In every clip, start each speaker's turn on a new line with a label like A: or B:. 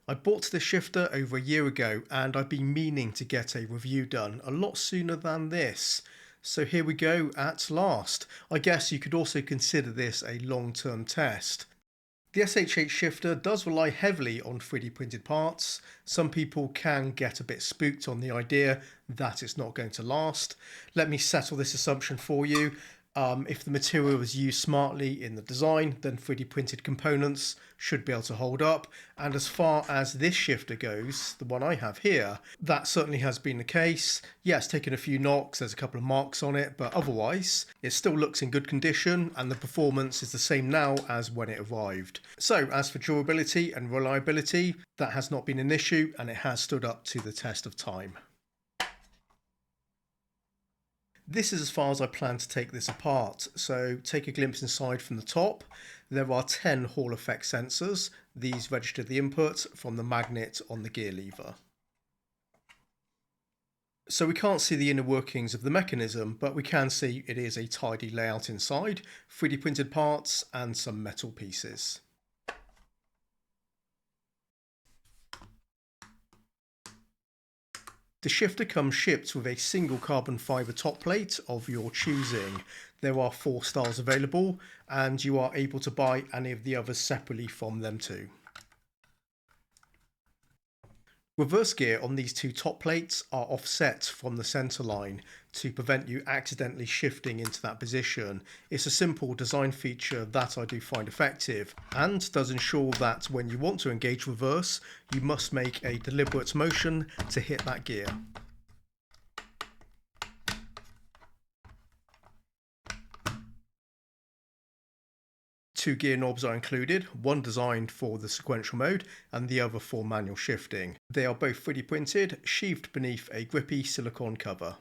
A: I bought this shifter over a year ago and I've been meaning to get a review done a lot sooner than this. So here we go at last. I guess you could also consider this a long-term test. The SHH shifter does rely heavily on 3D printed parts. Some people can get a bit spooked on the idea that it's not going to last. Let me settle this assumption for you. If the material is used smartly in the design, then 3D printed components should be able to hold up. And as far as this shifter goes, the one I have here, that certainly has been the case. Yeah, it's taken a few knocks, there's a couple of marks on it, but otherwise it still looks in good condition and the performance is the same now as when it arrived. So as for durability and reliability, that has not been an issue and it has stood up to the test of time. This is as far as I plan to take this apart, so take a glimpse inside from the top. There are 10 Hall effect sensors. These register the input from the magnet on the gear lever. So we can't see the inner workings of the mechanism, but we can see it is a tidy layout inside, 3D printed parts and some metal pieces. The shifter comes shipped with a single carbon fibre top plate of your choosing. There are 4 styles available and you are able to buy any of the others separately from them too. Reverse gear on these 2 top plates are offset from the centre line to prevent you accidentally shifting into that position. It's a simple design feature that I do find effective and does ensure that when you want to engage reverse, you must make a deliberate motion to hit that gear. 2 gear knobs are included, one designed for the sequential mode and the other for manual shifting. They are both 3D printed, sheathed beneath a grippy silicone cover.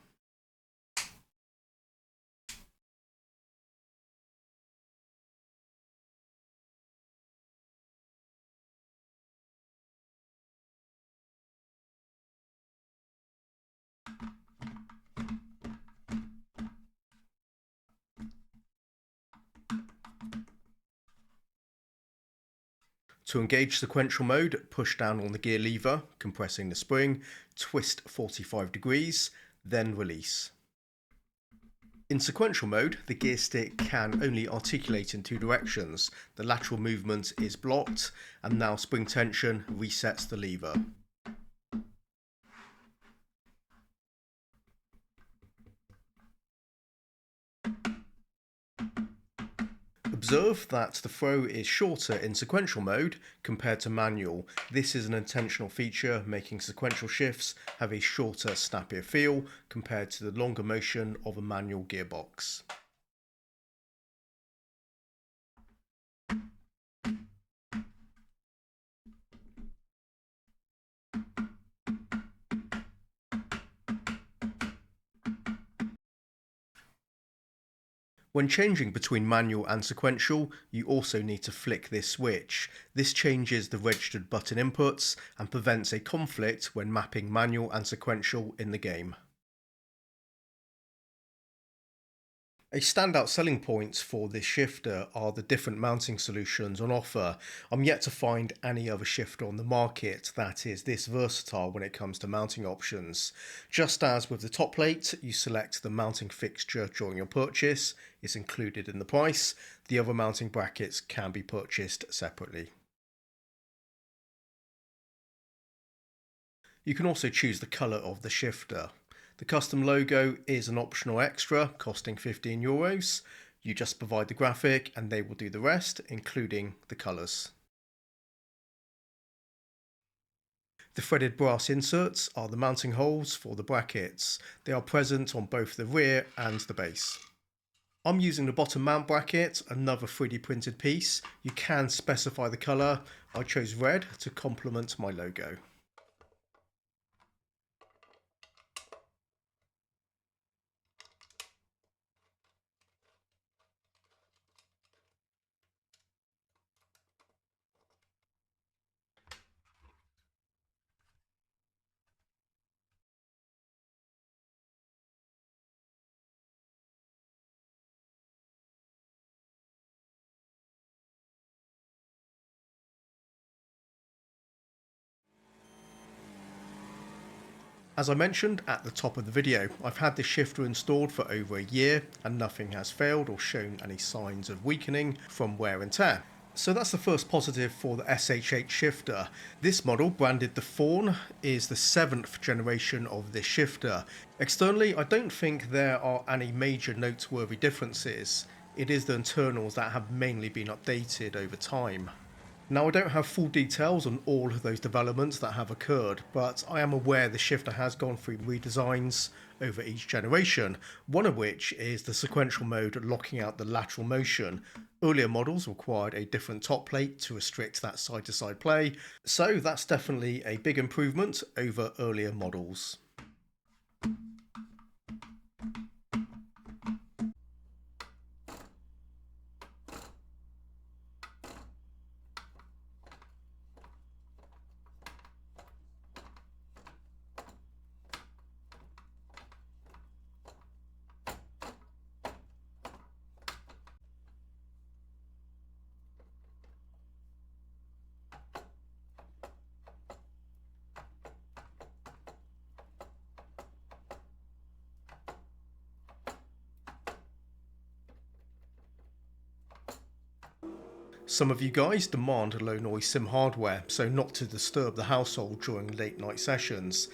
A: To engage sequential mode, push down on the gear lever, compressing the spring, twist 45 degrees, then release. In sequential mode, the gear stick can only articulate in 2 directions. The lateral movement is blocked, and now spring tension resets the lever. Observe that the throw is shorter in sequential mode compared to manual. This is an intentional feature, making sequential shifts have a shorter, snappier feel compared to the longer motion of a manual gearbox. When changing between manual and sequential, you also need to flick this switch. This changes the registered button inputs and prevents a conflict when mapping manual and sequential in the game. A standout selling point for this shifter are the different mounting solutions on offer. I'm yet to find any other shifter on the market that is this versatile when it comes to mounting options. Just as with the top plate, you select the mounting fixture during your purchase, it's included in the price. The other mounting brackets can be purchased separately. You can also choose the colour of the shifter. The custom logo is an optional extra costing €15. You just provide the graphic and they will do the rest, including the colours. The threaded brass inserts are the mounting holes for the brackets. They are present on both the rear and the base. I'm using the bottom mount bracket, another 3D printed piece. You can specify the colour. I chose red to complement my logo. As I mentioned at the top of the video, I've had this shifter installed for over a year and nothing has failed or shown any signs of weakening from wear and tear. So that's the first positive for the SHH shifter. This model, branded the Fawn, is the 7th generation of this shifter. Externally, I don't think there are any major noteworthy differences. It is the internals that have mainly been updated over time. Now, I don't have full details on all of those developments that have occurred, but I am aware the shifter has gone through redesigns over each generation, one of which is the sequential mode locking out the lateral motion. Earlier models required a different top plate to restrict that side-to-side play, so that's definitely a big improvement over earlier models. Some of you guys demand low noise sim hardware, so not to disturb the household during late night sessions.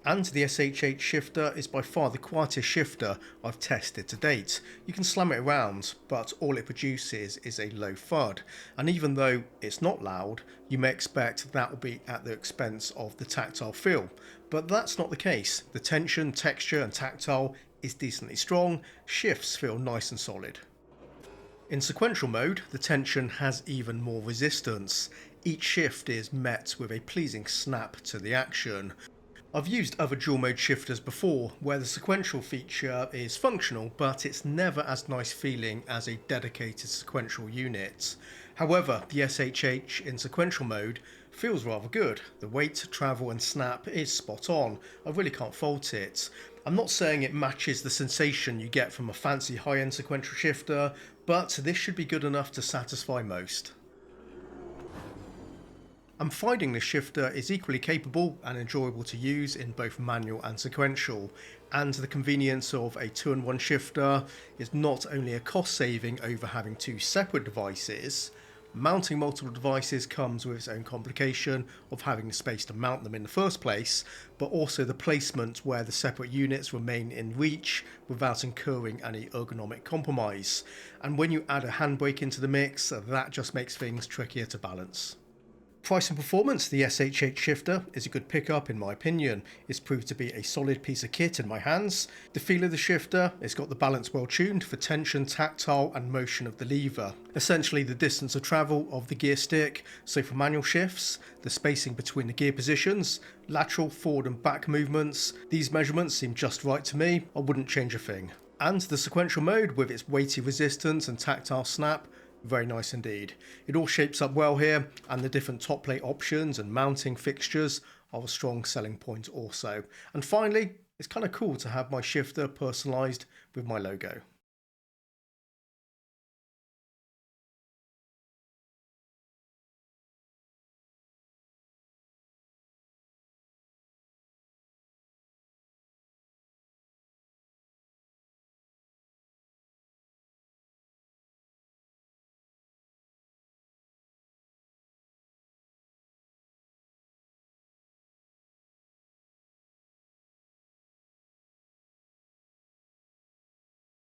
A: And the SHH shifter is by far the quietest shifter I've tested to date. You can slam it around, but all it produces is a low thud. And even though it's not loud, you may expect that will be at the expense of the tactile feel. But that's not the case. The tension, texture and tactile is decently strong, shifts feel nice and solid. In sequential mode, the tension has even more resistance. Each shift is met with a pleasing snap to the action. I've used other dual mode shifters before where the sequential feature is functional, but it's never as nice feeling as a dedicated sequential unit. However, the SHH in sequential mode feels rather good. The weight, travel and snap is spot on. I really can't fault it. I'm not saying it matches the sensation you get from a fancy high-end sequential shifter, but this should be good enough to satisfy most. I'm finding this shifter is equally capable and enjoyable to use in both manual and sequential, and the convenience of a 2-in-1 shifter is not only a cost saving over having two separate devices. Mounting multiple devices comes with its own complication of having the space to mount them in the first place, but also the placement where the separate units remain in reach without incurring any ergonomic compromise. And when you add a handbrake into the mix, that just makes things trickier to balance. Price and performance, the SHH shifter is a good pickup in my opinion. It's proved to be a solid piece of kit in my hands. The feel of the shifter, it's got the balance well tuned for tension, tactile and motion of the lever. Essentially the distance of travel of the gear stick, so for manual shifts, the spacing between the gear positions, lateral, forward and back movements, these measurements seem just right to me. I wouldn't change a thing. And the sequential mode with its weighty resistance and tactile snap, very nice indeed. It all shapes up well here, and the different top plate options and mounting fixtures are a strong selling point also. And finally, it's kind of cool to have my shifter personalised with my logo.